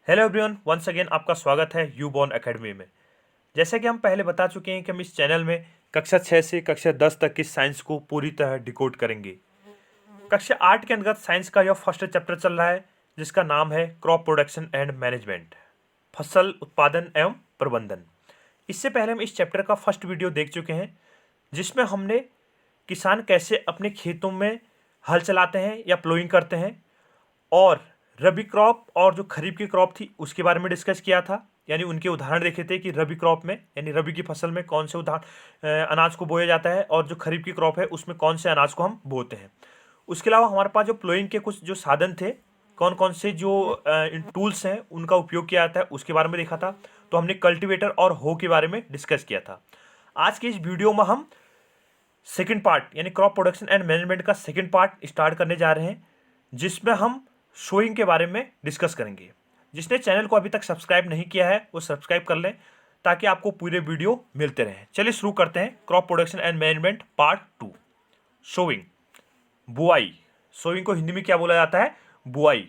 Hello everyone, once again आपका स्वागत है यूबॉर्न एकेडमी में। जैसे कि हम पहले बता चुके हैं कि हम इस चैनल में कक्षा 6 से कक्षा 10 तक की साइंस को पूरी तरह डिकोड करेंगे। कक्षा 8 के अंतर्गत साइंस का यह फर्स्ट चैप्टर चल रहा है जिसका नाम है क्रॉप प्रोडक्शन एंड मैनेजमेंट, फसल उत्पादन एवं प्रबंधन। इससे पहले हम इस चैप्टर का फर्स्ट वीडियो देख चुके हैं जिसमें हमने किसान कैसे अपने खेतों में हल चलाते हैं या प्लोइंग करते हैं और रबी क्रॉप और जो खरीफ की क्रॉप थी उसके बारे में डिस्कस किया था। यानी उनके उदाहरण देखे थे कि रबी क्रॉप में यानी रबी की फसल में कौन से अनाज को बोया जाता है और जो खरीफ की क्रॉप है उसमें कौन से अनाज को हम बोते हैं। उसके अलावा हमारे पास जो प्लोइंग के कुछ जो साधन थे, कौन कौन से जो टूल्स हैं उनका उपयोग किया जाता है उसके बारे में देखा था। तो हमने कल्टिवेटर और हो के बारे में डिस्कस किया था। आज के इस वीडियो में हम सेकेंड पार्ट यानी क्रॉप प्रोडक्शन एंड मैनेजमेंट का सेकेंड पार्ट स्टार्ट करने जा रहे हैं जिसमें हम शोइंग के बारे में डिस्कस करेंगे। जिसने चैनल को अभी तक सब्सक्राइब नहीं किया है वो सब्सक्राइब कर लें ताकि आपको पूरे वीडियो मिलते रहें। चलिए शुरू करते हैं crop production and management part 2। Showing, बुआई। शोइंग को हिंदी में क्या बोला जाता है? बुआई।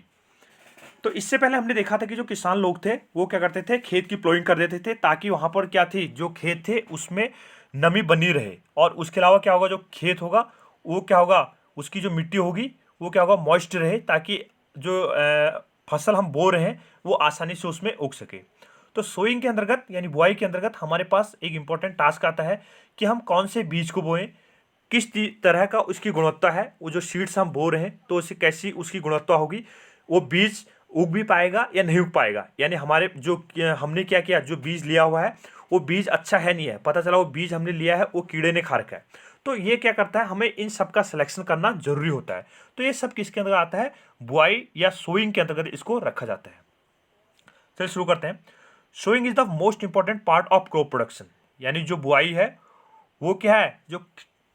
तो इससे पहले हमने देखा था कि जो किसान लोग थे वो क्या करते थे, खेत की प्लोइंग कर देते थे ताकि वहां पर क्या थी, जो खेत थे उसमें नमी बनी रहे। और उसके अलावा क्या होगा, जो खेत होगा वो क्या होगा, उसकी जो मिट्टी होगी वो क्या होगा, मॉइस्ट रहे ताकि जो फसल हम बो रहे हैं वो आसानी से उसमें उग सके। तो सोइंग के अंतर्गत यानी बुआई के अंतर्गत हमारे पास एक इंपॉर्टेंट टास्क आता है कि हम कौन से बीज को बोएं, किस तरह का उसकी गुणवत्ता है, वो जो सीड्स हम बो रहे हैं तो उसे कैसी उसकी गुणवत्ता होगी, वो बीज उग भी पाएगा या नहीं उग पाएगा। यानी हमारे जो हमने क्या किया, जो बीज लिया हुआ है वो बीज अच्छा है नहीं है, पता चला वो बीज हमने लिया है वो कीड़े ने खा रखा है। तो ये क्या करता है, हमें इन सब का सिलेक्शन करना जरूरी होता है। तो ये सब किसके अंतर्गत आता है? बुआई या सोइंग के अंतर्गत इसको रखा जाता है। चलिए शुरू करते हैं। Sowing is the most important part of crop production. यानी जो बुआई है वो क्या है, जो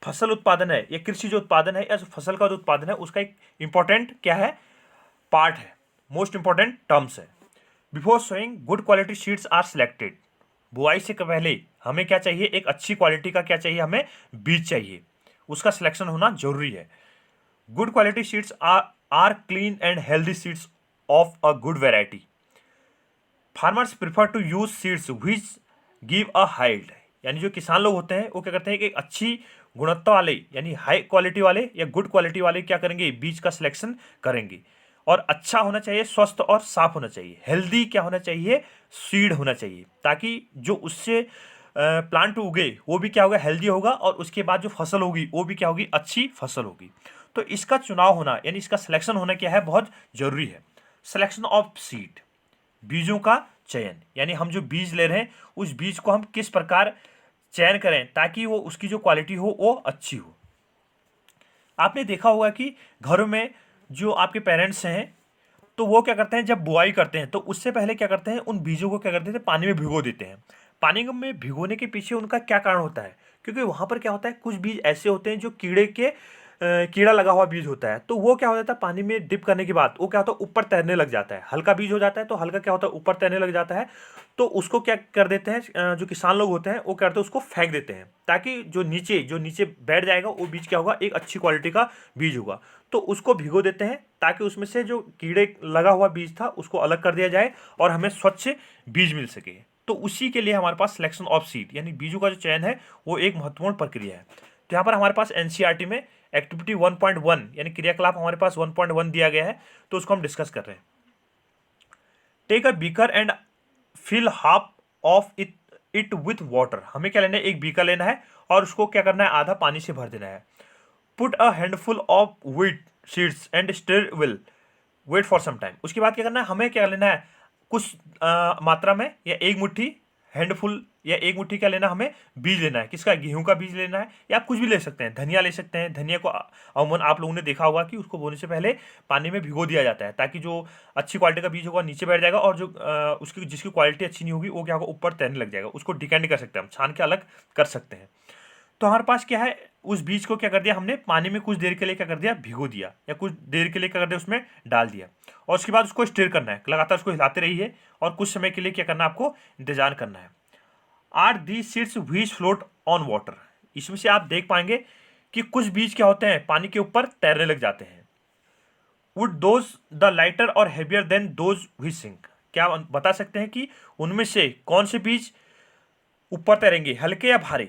फसल उत्पादन है या कृषि जो उत्पादन है या जो फसल का जो उत्पादन है उसका एक इंपॉर्टेंट क्या है, पार्ट है, मोस्ट इंपॉर्टेंट टर्म्स है। Before sowing good quality seeds are selected. बुआई से पहले हमें क्या चाहिए, एक अच्छी क्वालिटी का क्या चाहिए, हमें बीज चाहिए, उसका सिलेक्शन होना जरूरी है। Good quality seeds are clean and healthy seeds of a good variety. Farmers prefer to use seeds which give a yield. यानी जो किसान लोग होते हैं वो क्या करते हैं कि एक अच्छी गुणवत्ता वाले यानी हाई क्वालिटी वाले या गुड क्वालिटी वाले क्या करेंगे, बीज का सिलेक्शन करेंगे। और अच्छा होना चाहिए, स्वस्थ और साफ होना चाहिए। हेल्दी क्या होना चाहिए, सीड होना चाहिए, ताकि जो उससे प्लांट उगे वो भी क्या होगा, हेल्दी होगा और उसके बाद जो फसल होगी वो भी क्या होगी, अच्छी फसल होगी। तो इसका चुनाव होना यानी इसका सिलेक्शन होना क्या है, बहुत जरूरी है। सिलेक्शन ऑफ सीड, बीजों का चयन, यानी हम जो बीज ले रहे हैं उस बीज को हम किस प्रकार चयन करें ताकि वो उसकी जो क्वालिटी हो वो अच्छी हो। आपने देखा होगा कि घरों में जो आपके पेरेंट्स हैं तो वो क्या करते हैं, जब बुआई करते हैं तो उससे पहले क्या करते हैं, उन बीजों को क्या करते थे, पानी में भिगो देते हैं। पानी में भिगोने के पीछे उनका क्या कारण होता है, क्योंकि वहां पर क्या होता है, कुछ बीज ऐसे होते हैं जो कीड़ा लगा हुआ बीज होता है। तो वो क्या हो जाता है, पानी में डिप करने के बाद वो क्या होता है, ऊपर तैरने लग जाता है। हल्का बीज हो जाता है तो हल्का क्या होता है, ऊपर तैरने लग जाता है। तो उसको क्या कर देते हैं, जो किसान लोग होते हैं वो क्या करते हैं, उसको फेंक देते हैं ताकि जो नीचे बैठ जाएगा वो बीज क्या होगा, एक अच्छी क्वालिटी का बीज होगा। तो उसको भिगो देते हैं ताकि उसमें से जो कीड़े लगा हुआ बीज था उसको अलग कर दिया जाए और हमें स्वच्छ बीज मिल सके। तो उसी के लिए हमारे पास सिलेक्शन ऑफ सीड यानी बीजों का जो चयन है वो एक महत्वपूर्ण प्रक्रिया है। तो यहाँ पर हमारे पास एनसीईआरटी में एक्टिविटी 1.1 यानी क्रियाकलाप हमारे पास 1.1 दिया गया है, तो उसको हम डिस्कस कर रहे हैं। Take a beaker and fill half of it with water. हमें क्या लेना है, एक बीकर लेना है और उसको क्या करना है, आधा पानी से भर देना है। Put a handful of wheat seeds and stir will wait for some time. उसके बाद क्या करना है, हमें क्या लेना है, कुछ मात्रा में या एक मुट्ठी हैंडफुल या एक मुट्ठी क्या लेना, हमें बीज लेना है। किसका, गेहूं का बीज लेना है या आप कुछ भी ले सकते हैं, धनिया ले सकते हैं। धनिया को अमूमन आप लोगों ने देखा होगा कि उसको बोने से पहले पानी में भिगो दिया जाता है ताकि जो अच्छी क्वालिटी का बीज होगा नीचे बैठ जाएगा और जो उसकी जिसकी क्वालिटी अच्छी नहीं होगी वो क्या होगा, ऊपर तैरने लग जाएगा। उसको डिकेंड कर सकते हैं, हम छान के अलग कर सकते हैं। तो हमारे पास क्या है, उस बीज को क्या कर दिया हमने, पानी में कुछ देर के लिए क्या कर दिया, भिगो दिया या कुछ देर के लिए क्या कर दिया, उसमें डाल दिया। और उसके बाद उसको स्टिर करना है, लगातार उसको हिलाते रहिए और कुछ समय के लिए क्या करना है, आपको इंतजार करना है। Are the seeds which float on water. इसमें से आप देख पाएंगे कि कुछ बीज क्या होते हैं, पानी के ऊपर तैरने लग जाते हैं। वुड दोज द लाइटर और heavier than those which sink. क्या बता सकते हैं कि उनमें से कौन से बीज ऊपर तैरेंगे, हल्के या भारी?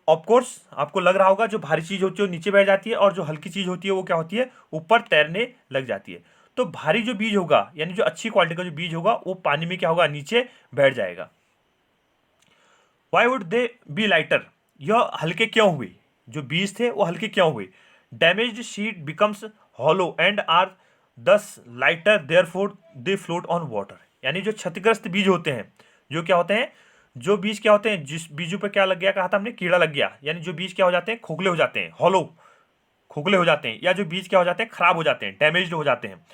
ऑफ कोर्स आपको लग रहा होगा जो भारी चीज होती है वो नीचे बैठ जाती है और जो हल्की चीज होती है वो क्या होती है, ऊपर तैरने लग जाती है। तो भारी जो बीज होगा यानी जो अच्छी क्वालिटी का जो बीज होगा वो पानी में क्या होगा, नीचे बैठ जाएगा। Why would they B lighter, यह हल्के क्यों हुए, जो बीज थे वो हल्के क्यों हुए? Damaged sheet becomes hollow and are thus lighter therefore they float on water. यानी जो क्षतिग्रस्त बीज होते हैं, जो क्या होते हैं, जो बीज क्या होते हैं, जिस बीजों पे क्या लग गया, कहा था हमने, कीड़ा लग गया, यानी जो बीज क्या हो जाते हैं, खोखले हो जाते हैं, हॉलो खोखले हो जाते हैं, या जो बीज क्या हो जाते हैं, खराब हो जाते हैं, डैमेज्ड हो जाते हैं,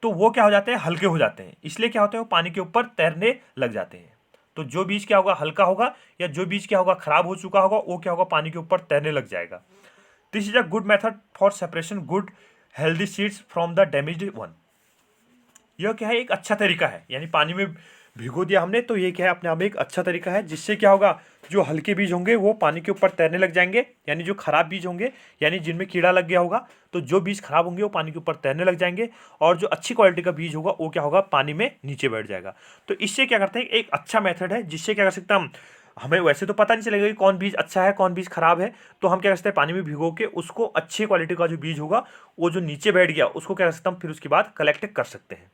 तो वो क्या हो जाते हैं, हल्के हो जाते हैं। इसलिए क्या होते हैं, वो पानी के ऊपर तैरने लग जाते हैं। तो जो बीज क्या होगा, हल्का होगा, या जो बीज क्या होगा, खराब हो चुका होगा, वो क्या होगा, पानी के ऊपर तैरने लग जाएगा। This is a good method for separation good healthy seeds from the damaged one. यह क्या है, एक अच्छा तरीका है, यानी पानी में भिगो दिया हमने, तो ये क्या है, अपने आप में एक अच्छा तरीका है, जिससे क्या होगा, जो हल्के बीज होंगे वो पानी के ऊपर तैरने लग जाएंगे, यानी जो खराब बीज होंगे, यानी जिनमें कीड़ा लग गया होगा, तो जो बीज खराब होंगे वो पानी के ऊपर तैरने लग जाएंगे, और जो अच्छी क्वालिटी का बीज होगा वो क्या होगा, पानी में नीचे बैठ जाएगा। तो इससे क्या करते हैं, एक अच्छा मेथड है, जिससे क्या कर सकते हैं हम, हमें वैसे तो पता नहीं चलेगा कि कौन बीज अच्छा है कौन बीज खराब है, तो हम क्या कर सकते हैं, पानी में भिगो के उसको अच्छी क्वालिटी का जो बीज होगा वो जो नीचे बैठ गया उसको क्या कर सकते हैं हम, फिर उसके बाद कलेक्ट कर सकते हैं।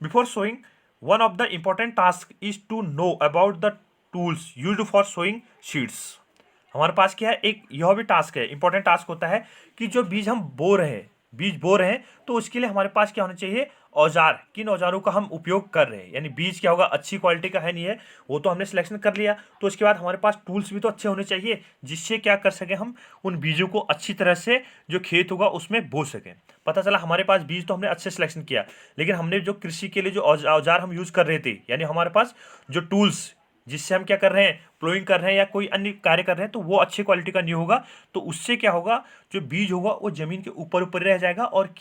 Before sowing, one of the important tasks is to know about the tools used for sowing seeds. हमारे पास क्या है, एक यह भी टास्क है, इंपॉर्टेंट टास्क होता है कि जो बीज हम बो रहे हैं, बीज बो रहे हैं, तो उसके लिए हमारे पास क्या होना चाहिए, औजार, किन औजारों का हम उपयोग कर रहे हैं, यानी बीज क्या होगा, अच्छी क्वालिटी का है नहीं है, वो तो हमने सिलेक्शन कर लिया, तो उसके बाद हमारे पास टूल्स भी तो अच्छे होने चाहिए, जिससे क्या कर सके हम उन बीजों को अच्छी तरह से जो खेत होगा उसमें बो सकें। पता चला हमारे पास बीज तो हमने अच्छे सिलेक्शन किया, लेकिन हमने जो कृषि के लिए जो औजार हम यूज कर रहे थे, यानी हमारे पास जो टूल्स जिससे हम क्या कर रहे हैं, प्लोइंग कर रहे हैं या कोई अन्य कार्य कर रहे हैं, तो वो अच्छी क्वालिटी का नहीं होगा, तो उससे क्या होगा, जो बीज होगा वो जमीन के ऊपर ऊपर रह जाएगा, और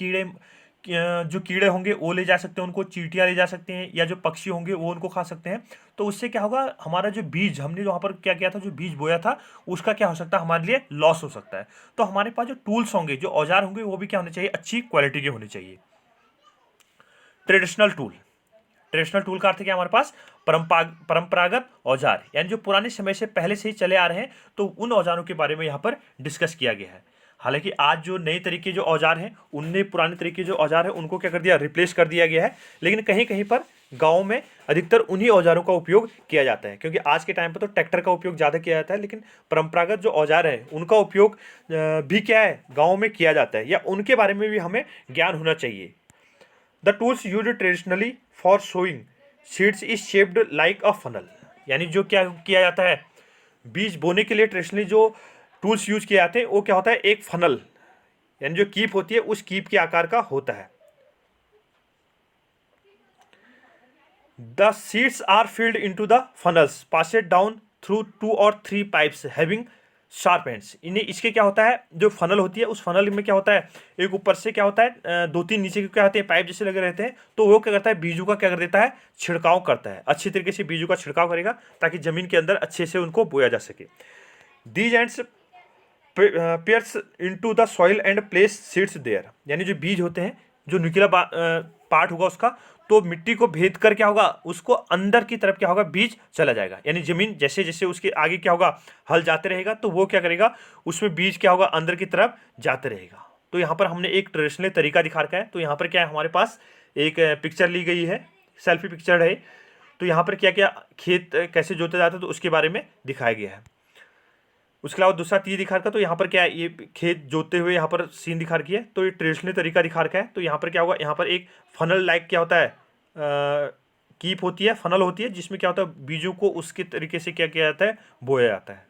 जो कीड़े होंगे वो ले जा सकते हैं उनको, चींटियां ले जा सकते हैं, या जो पक्षी होंगे वो उनको खा सकते हैं। तो उससे क्या होगा, हमारा जो बीज हमने जो वहाँ पर क्या किया था, जो बीज बोया था, उसका क्या हो सकता है, हमारे लिए लॉस हो सकता है। तो हमारे पास जो टूल्स होंगे, जो औजार होंगे, वो भी क्या होने चाहिए, अच्छी क्वालिटी के होने चाहिए। ट्रेडिशनल टूल, ट्रेडिशनल टूल का अर्थ क्या, हमारे पास परंपरागत औजार, यानी जो पुराने समय से पहले से ही चले आ रहे हैं, तो उन औजारों के बारे में यहाँ पर डिस्कस किया गया है। हालांकि आज जो नए तरीके जो औजार हैं, उनने पुराने तरीके जो औजार हैं उनको क्या कर दिया, रिप्लेस कर दिया गया है, लेकिन कहीं कहीं पर गाँव में अधिकतर उन्हीं औजारों का उपयोग किया जाता है, क्योंकि आज के टाइम पर तो ट्रैक्टर का उपयोग ज़्यादा किया जाता है, लेकिन परंपरागत जो औजार है उनका उपयोग भी क्या है, गाँव में किया जाता है, या उनके बारे में भी हमें ज्ञान होना चाहिए। The tools used traditionally for sowing seeds is shaped like a funnel, यानी जो क्या किया जाता है, बीज बोने के लिए ट्रेडिशनली जो टूल्स यूज किए जाते हैं वो क्या होता है, एक फनल, यानी जो कीप होती है उस कीप के आकार का होता है। The seeds are filled into the funnels passed down through 2 और 3 पाइप्स हैविंग शार्प एंड्स। इन्हें इसके क्या होता है, जो फनल होती है उस फनल में क्या होता है, एक ऊपर से क्या होता है, 2-3 नीचे के क्या होते हैं, पाइप जैसे लगे रहते हैं, तो वो क्या करता है, बीजों का क्या कर देता है, छिड़काव करता है, अच्छी तरीके से बीजों का छिड़काव करेगा ताकि जमीन के अंदर अच्छे से उनको बोया जा सके। These ends pierce into the soil and place seeds there, यानी जो बीज होते हैं, जो नुकीला पार्ट होगा उसका, तो मिट्टी को भेद कर क्या होगा, उसको अंदर की तरफ क्या होगा, बीज चला जाएगा, यानी जमीन जैसे जैसे उसके आगे क्या होगा, हल जाते रहेगा, तो वो क्या करेगा, उसमें बीज क्या होगा, अंदर की तरफ जाते रहेगा। तो यहाँ पर हमने एक ट्रेडिशनल तरीका दिखा रखा है। तो यहाँ पर क्या है, हमारे पास एक पिक्चर ली गई है, सेल्फी पिक्चर है, तो यहाँ पर क्या क्या खेत कैसे जोते जाते हैं तो उसके बारे में दिखाया गया है। उसके अलावा दूसरा तीर दिखा रखा है, तो यहाँ पर क्या है, ये खेत जोतते हुए यहाँ पर सीन दिखा रखी है, तो ये ट्रेडिशनल तरीका दिखा रखा है। तो यहाँ पर क्या होगा, यहाँ पर एक फनल लाइक क्या होता है, कीप होती है, फनल होती है, जिसमें क्या होता है, बीजों को उसके तरीके से क्या किया जाता है, बोया जाता है।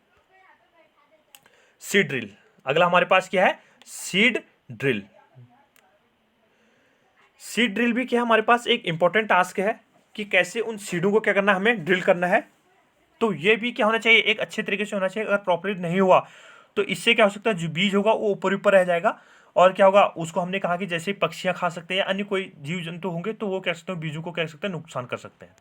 सीड ड्रिल, अगला हमारे पास क्या है, सीड ड्रिल। सीड ड्रिल भी क्या है, हमारे पास एक इंपॉर्टेंट टास्क है कि कैसे उन सीडों को क्या करना है, हमें ड्रिल करना है। तो ये भी क्या होना चाहिए, एक अच्छे तरीके से होना चाहिए। अगर प्रॉपरली नहीं हुआ तो इससे क्या हो सकता है, जो बीज होगा वो ऊपर ऊपर रह जाएगा, और क्या होगा, उसको हमने कहा कि जैसे पक्षियां खा सकते हैं या अन्य कोई जीव जंतु होंगे, तो वो कह सकते हैं बीजों को कह सकते हैं नुकसान कर सकते हैं।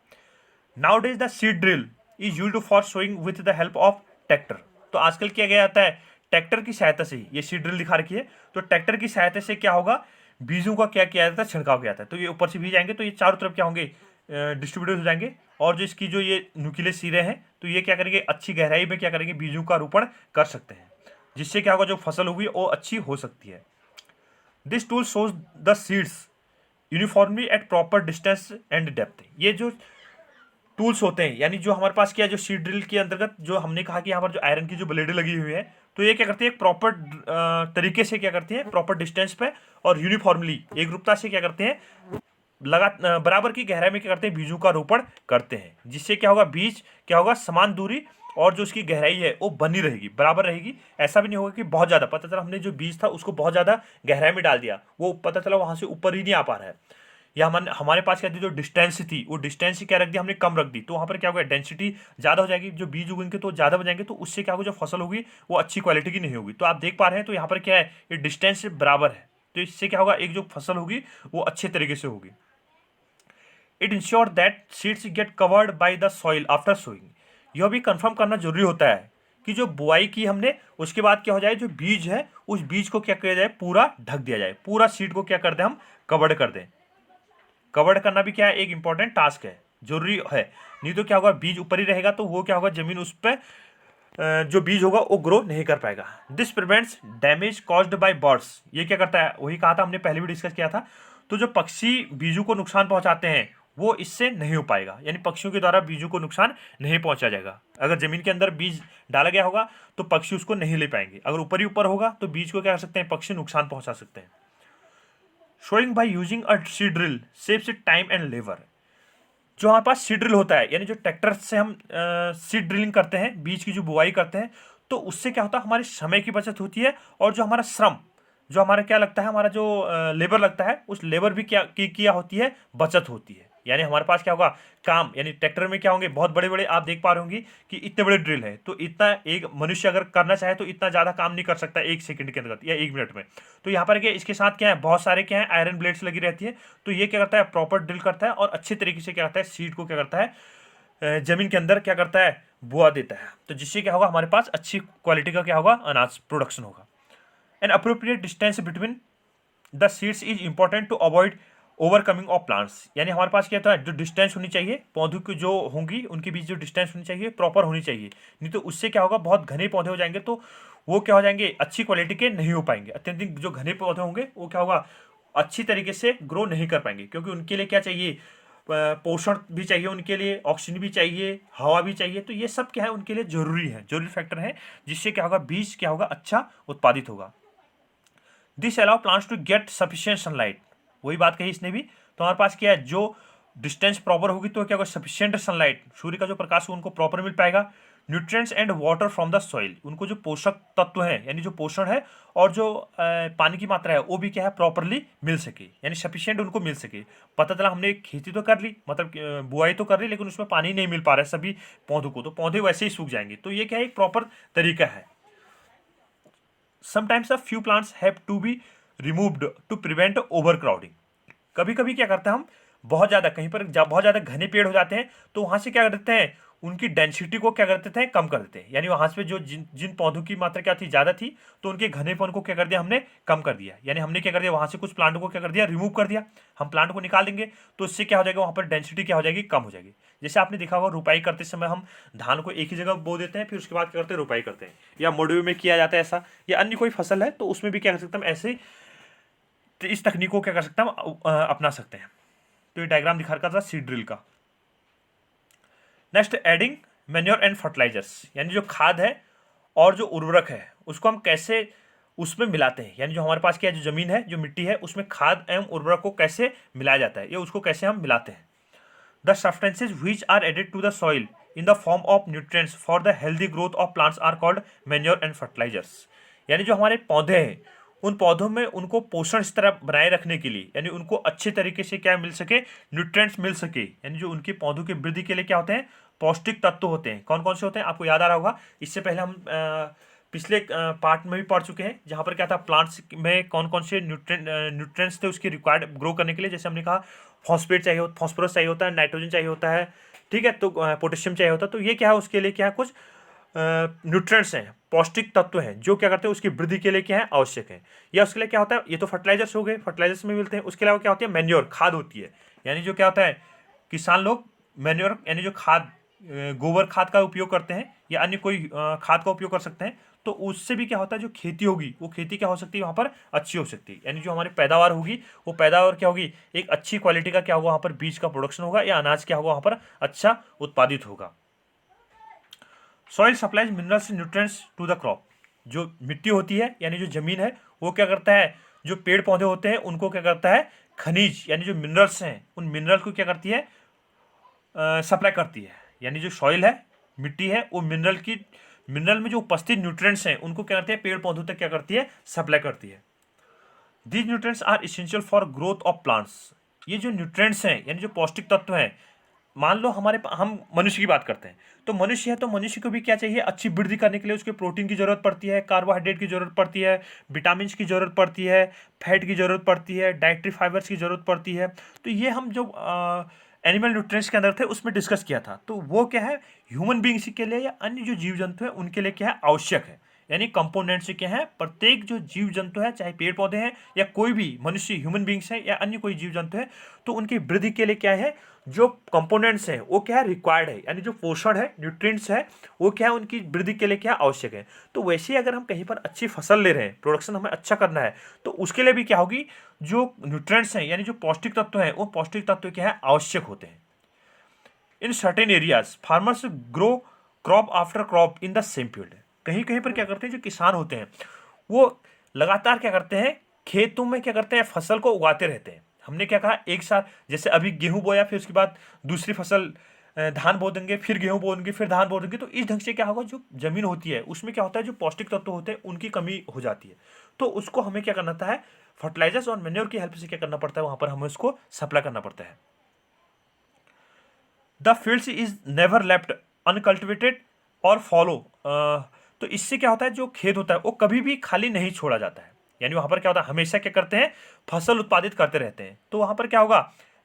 Nowadays the seed drill is used for sowing with the help of tractor. तो आजकल क्या गया जाता है, ट्रैक्टर की सहायता से ही, ये सीड ड्रिल दिखा रखी है, तो ट्रैक्टर की सहायता से क्या होगा, बीजों का क्या किया जाता है, छिड़काव किया जाता है। तो ये ऊपर से बीज आएंगे तो ये चारों तरफ क्या होंगे, डिस्ट्रीब्यूटेड हो जाएंगे। और जो इसकी जो ये न्यूक्लियर सिरे हैं तो ये क्या करेंगे, अच्छी गहराई में क्या करेंगे, बीजों का रोपण कर सकते हैं, जिससे क्या होगा, जो फसल होगी वो अच्छी हो सकती है। This tool shows the seeds uniformly eight proper distance and depth. ये जो टूल्स होते हैं, यानी जो हमारे पास क्या है, जो सीड ड्रिल के अंतर्गत जो हमने कहा कि यहाँ पर जो आयरन की जो ब्लेडें लगी हुई है, तो ये क्या करती है, प्रॉपर तरीके से क्या करती है, प्रॉपर डिस्टेंस पे और यूनिफॉर्मली एक रूपता से क्या करते हैं, बराबर की गहराई में क्या करते हैं, बीजों का रोपण करते हैं, जिससे क्या होगा, बीज क्या होगा, समान दूरी और जो उसकी गहराई है वो बनी रहेगी, बराबर रहेगी। ऐसा भी नहीं होगा कि बहुत ज़्यादा, पता चला हमने जो बीज था उसको बहुत ज़्यादा गहराई में डाल दिया, वो पता चला वहाँ से ऊपर ही नहीं आ पा रहा है, या हमारे पास क्या थी, जो डिस्टेंस थी वो डिस्टेंस क्या रख दी हमने, कम रख दी, तो वहाँ पर क्या होगा, डेंसिटी ज़्यादा हो जाएगी, जो बीज उगेंगे तो ज़्यादा बन जाएंगे, तो उससे क्या होगा, जो फसल होगी वो अच्छी क्वालिटी की नहीं होगी। तो आप देख पा रहे हैं, तो यहाँ पर क्या है, ये डिस्टेंस बराबर है, तो इससे क्या होगा, एक जो फसल होगी वो अच्छे तरीके से होगी। It ensure that seeds get covered by the soil after sowing. यह भी कंफर्म करना जरूरी होता है कि जो बुआई की हमने उसके बाद क्या हो जाए, जो बीज है उस बीज को क्या किया जाए, पूरा ढक दिया जाए, पूरा सीड को क्या कर दें, हम कवर्ड कर दें। कवर्ड करना भी क्या है, एक इंपॉर्टेंट टास्क है, जरूरी है, नहीं तो क्या होगा, बीज ऊपर ही रहेगा तो वो क्या होगा, जमीन उस पर जो बीज होगा वो ग्रो नहीं कर पाएगा। This prevents damage caused by birds. ये क्या करता है, वही कहा था हमने पहले भी डिस्कस किया था, तो जो पक्षी बीजों को नुकसान पहुंचाते हैं वो इससे नहीं हो पाएगा, यानी पक्षियों के द्वारा बीजों को नुकसान नहीं पहुंचा जाएगा। अगर जमीन के अंदर बीज डाला गया होगा तो पक्षी उसको नहीं ले पाएंगे, अगर ऊपर ही ऊपर होगा तो बीज को क्या कर सकते हैं, पक्षी नुकसान पहुंचा सकते हैं। Showing by using a seed drill saves time and labour. जो हमारे पास सीड ड्रिल होता है, यानी जो ट्रैक्टर से हम सीड ड्रिलिंग करते हैं, बीज की जो बुआई करते हैं, तो उससे क्या होता है, हमारे समय की बचत होती है, और जो हमारा श्रम, जो हमारा क्या लगता है, हमारा जो लेबर लगता है, उस लेबर भी क्या होती है, बचत होती है। यानी हमारे पास क्या होगा, काम, यानी ट्रैक्टर में क्या होंगे, बहुत बड़े बड़े, आप देख पा रहे होंगे कि इतने बड़े ड्रिल है, तो इतना एक मनुष्य अगर करना चाहे तो इतना ज़्यादा काम नहीं कर सकता एक सेकंड के अंदर या एक मिनट में। तो यहाँ पर क्या, इसके साथ क्या है, बहुत सारे क्या है, आयरन ब्लेड्स लगी रहती है, तो ये क्या करता है, प्रॉपर ड्रिल करता है और अच्छे तरीके से क्या करता है, सीड को क्या करता है, जमीन के अंदर क्या करता है, बुआ देता है, तो जिससे क्या होगा, हमारे पास अच्छी क्वालिटी का क्या होगा, अनाज प्रोडक्शन होगा। An appropriate distance between the seeds is important to avoid overcoming of plants. यानी हमारे पास क्या होता है, जो डिस्टेंस होनी चाहिए, पौधों की जो होंगी उनके बीच जो डिस्टेंस होनी चाहिए प्रॉपर होनी चाहिए, नहीं तो उससे क्या होगा, बहुत घने पौधे हो जाएंगे तो वो क्या हो जाएंगे, अच्छी क्वालिटी के नहीं हो पाएंगे। अत्यधिक जो घने पौधे होंगे वो क्या होगा, अच्छी तरीके से ग्रो नहीं कर पाएंगे, क्योंकि उनके लिए क्या चाहिए, पोषण भी चाहिए, उनके लिए ऑक्सीजन भी चाहिए, हवा भी चाहिए, तो ये सब क्या है, उनके लिए जरूरी है, जरूरी फैक्टर है, जिससे क्या होगा, बीज क्या होगा, अच्छा उत्पादित होगा। This allow plants to get sufficient sunlight. वही बात कही इसने भी, तो हमारे पास क्या है, जो डिस्टेंस प्रॉपर होगी तो क्या होगा, सफिशिएंट सनलाइट, सूर्य का जो प्रकाश उनको प्रॉपर मिल पाएगा। Nutrients and water from the soil, उनको जो पोषक तत्व हैं, यानी जो पोषण है और जो पानी की मात्रा है वो भी क्या है, प्रॉपरली मिल सके, यानी सफिशिएंट उनको मिल सके। पता चला हमने खेती तो कर ली, मतलब बुआई तो कर ली, लेकिन उसमें पानी नहीं मिल पा रहा है सभी पौधों को, तो पौधे वैसे ही सूख जाएंगे, तो ये क्या है, एक प्रॉपर तरीका है। Sometimes a few plants have to be removed to prevent overcrowding. कभी कभी क्या करते हैं हम, बहुत ज़्यादा कहीं पर बहुत ज़्यादा घने पेड़ हो जाते हैं, तो वहाँ से क्या कर देते हैं, उनकी डेंसिटी को क्या कर देते हैं, कम कर देते हैं, यानी वहाँ पे जो जिन जिन पौधों की मात्रा क्या थी, ज़्यादा थी, तो उनके घनेपन को क्या कर दिया, हमने कम कर दिया, यानी हमने क्या कर दिया, वहाँ से कुछ प्लांट को क्या कर दिया, रिमूव कर दिया, हम प्लांट को निकाल देंगे, तो इससे क्या हो जाएगा, वहाँ पर डेंसिटी क्या हो जाएगी, कम हो जाएगी। जैसे आपने देखा होगा, रुपाई करते समय हम धान को एक ही जगह बो देते हैं, फिर उसके बाद क्या करते हैं, रुपाई करते हैं, या मोडियो में किया जाता है ऐसा, या अन्य कोई फसल है तो उसमें भी क्या कर सकते हैं, ऐसे इस तकनीक को क्या कर सकते हैं, हम अपना सकते हैं। तो ये डायग्राम दिखा रखा था सीड ड्रिल का। Next, adding manure and fertilizers, यानी जो खाद है और जो उर्वरक है उसको हम कैसे उसमें मिलाते हैं, यानी जो हमारे पास क्या है, जो जमीन है, जो मिट्टी है, उसमें खाद एवं उर्वरक को कैसे मिलाया जाता है, ये उसको कैसे हम मिलाते हैं। The substances which are added to the soil in the form of nutrients for the healthy growth of plants are called manure and fertilizers. यानी जो हमारे पौधे हैं, उन पौधों में उनको पोषण इस तरह बनाए रखने के लिए, यानी उनको अच्छे तरीके से क्या मिल सके, न्यूट्रिएंट्स मिल सके, यानी जो उनके पौधों की वृद्धि के लिए क्या होते हैं, पौष्टिक तत्व होते हैं। कौन कौन से होते हैं, आपको याद आ रहा होगा, इससे पहले हम पिछले पार्ट में भी पढ़ चुके हैं, जहाँ पर क्या था, प्लांट्स में कौन कौन से न्यूट्रिएंट्स थे उसके रिक्वायर्ड ग्रो करने के लिए। जैसे हमने कहा, फॉस्फेट चाहिए, फॉस्फोरस चाहिए होता है, नाइट्रोजन चाहिए होता है, ठीक है, तो पोटेशियम चाहिए होता है, तो ये क्या है, उसके लिए क्या है, कुछ न्यूट्रिएंट्स हैं, पौष्टिक तत्व हैं, जो क्या करते हैं उसकी वृद्धि के लिए क्या है आवश्यक है। या उसके लिए क्या होता है, ये तो फर्टिलाइजर्स हो गए, फर्टिलाइजर्स में मिलते हैं। उसके अलावा क्या होती है, मैन्योर, खाद होती है। यानी जो क्या होता है, किसान लोग मैन्योर यानी जो खाद, गोबर खाद का उपयोग करते हैं या अन्य कोई खाद का उपयोग कर सकते हैं। तो उससे भी क्या होता है, जो खेती होगी वो खेती क्या हो सकती है वहाँ पर अच्छी हो सकती है। यानी जो हमारी पैदावार होगी वो पैदावार क्या होगी, एक अच्छी क्वालिटी का क्या होगा, वहाँ पर बीज का प्रोडक्शन होगा या अनाज क्या होगा वहाँ पर अच्छा उत्पादित होगा। Soil supplies minerals nutrients to the crop. जो मिट्टी होती है यानी जो जमीन है वो क्या करता है, जो पेड़ पौधे होते हैं उनको क्या करता है, खनिज यानी जो मिनरल्स हैं उन मिनरल को क्या करती है, सप्लाई करती है। यानी जो सॉइल है, मिट्टी है, वो मिनरल में जो उपस्थित न्यूट्रिएंट्स हैं उनको क्या करती है, पेड़ पौधों तक क्या करती है, सप्लाई करती है। These nutrients are essential for growth of plants. ये जो न्यूट्रिएंट्स हैं यानी जो पौष्टिक तत्व हैं, मान लो हम मनुष्य की बात करते हैं, तो मनुष्य है तो मनुष्य को भी क्या चाहिए, अच्छी वृद्धि करने के लिए उसके प्रोटीन की जरूरत पड़ती है, कार्बोहाइड्रेट की जरूरत पड़ती है, विटामिन की जरूरत पड़ती है, फैट की जरूरत पड़ती है, डाइटरी फाइबर्स की जरूरत पड़ती है। तो ये हम जो एनिमल न्यूट्रिएंट्स के अंदर थे उसमें डिस्कस किया था। तो वो क्या है, ह्यूमन बींग्स के लिए या अन्य जो जीव जंतु है उनके लिए क्या है, आवश्यक है। यानी कंपोनेंट्स क्या है, प्रत्येक जो जीव जंतु है, चाहे पेड़ पौधे हैं या कोई भी मनुष्य ह्यूमन बींग्स है या अन्य कोई जीव जंतु है, तो उनकी वृद्धि के लिए क्या है, जो कंपोनेंट्स हैं वो क्या है, रिक्वायर्ड है। यानी जो पोषण है, न्यूट्रिएंट्स है, वो क्या है, उनकी वृद्धि के लिए क्या आवश्यक है। तो वैसे ही अगर हम कहीं पर अच्छी फसल ले रहे हैं, प्रोडक्शन हमें अच्छा करना है, तो उसके लिए भी क्या होगी, जो न्यूट्रिएंट्स हैं यानी जो पौष्टिक तत्व हैं वो पौष्टिक तत्व क्या है, आवश्यक होते हैं। In certain areas farmers grow crop after crop in the same field. कहीं कहीं पर क्या करते हैं, जो किसान होते हैं वो लगातार क्या करते हैं, खेतों में क्या करते हैं, फसल को उगाते रहते हैं। हमने क्या कहा, एक साथ जैसे अभी गेहूं बोया, फिर उसके बाद दूसरी फसल धान बो देंगे, फिर गेहूं बो देंगे, फिर धान बो देंगे। तो इस ढंग से क्या होगा, जो जमीन होती है उसमें क्या होता है, जो पौष्टिक तत्व होते हैं उनकी कमी हो जाती है। तो उसको हमें क्या करना होता है, फर्टिलाइजर्स और मैन्योर की हेल्प से क्या करना पड़ता है, वहां पर हमें उसको सप्लाई करना पड़ता है। The fields is never left uncultivated और फॉलो। तो इससे क्या होता है, जो खेत होता है वो कभी भी खाली नहीं छोड़ा जाता है। यानी वहां पर क्या होता है, हमेशा क्या करते हैं, फसल उत्पादित करते रहते हैं। तो वहां पर क्या होगा,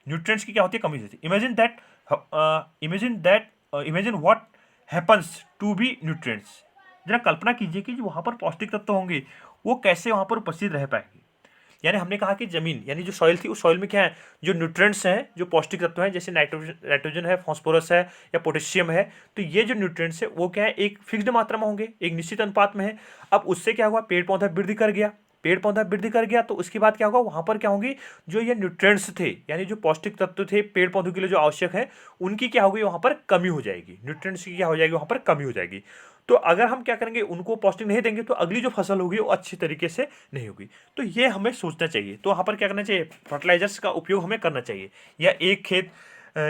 न्यूट्रिएंट्स की क्या होती है, कमी होती है। Imagine what happens to be nutrients. जरा कल्पना कीजिए कि जो वहां पर पौष्टिक तत्व होंगे वो कैसे वहां पर उपस्थित रह पाएंगे। यानी हमने कहा कि जमीन यानी जो सॉइल थी उस सॉइल में क्या है, जो न्यूट्रिएंट्स हैं, जो पौष्टिक तत्व हैं, जैसे नाइट्रोजन है, फास्फोरस है या पोटेशियम है। तो ये जो न्यूट्रिएंट्स है वो क्या है, एक फिक्स्ड मात्रा में होंगे, एक निश्चित अनुपात में है। अब उससे क्या हुआ, पेड़ पौधा वृद्धि कर गया, पेड़ पौधा वृद्धि कर गया, तो उसके बाद क्या होगा, वहां पर क्या होंगी, जो ये न्यूट्रिएंट्स थे यानी जो पौष्टिक तत्व थे पेड़ पौधों के लिए जो आवश्यक है, उनकी क्या होगी, वहां पर कमी हो जाएगी। न्यूट्रिएंट्स की क्या हो जाएगी, वहां पर कमी हो जाएगी। तो अगर हम क्या करेंगे, उनको पौष्टिक नहीं देंगे, तो अगली जो फसल होगी वो अच्छी तरीके से नहीं होगी। तो ये हमें सोचना चाहिए। तो वहाँ पर क्या करना चाहिए, फर्टिलाइजर्स का उपयोग हमें करना चाहिए, या एक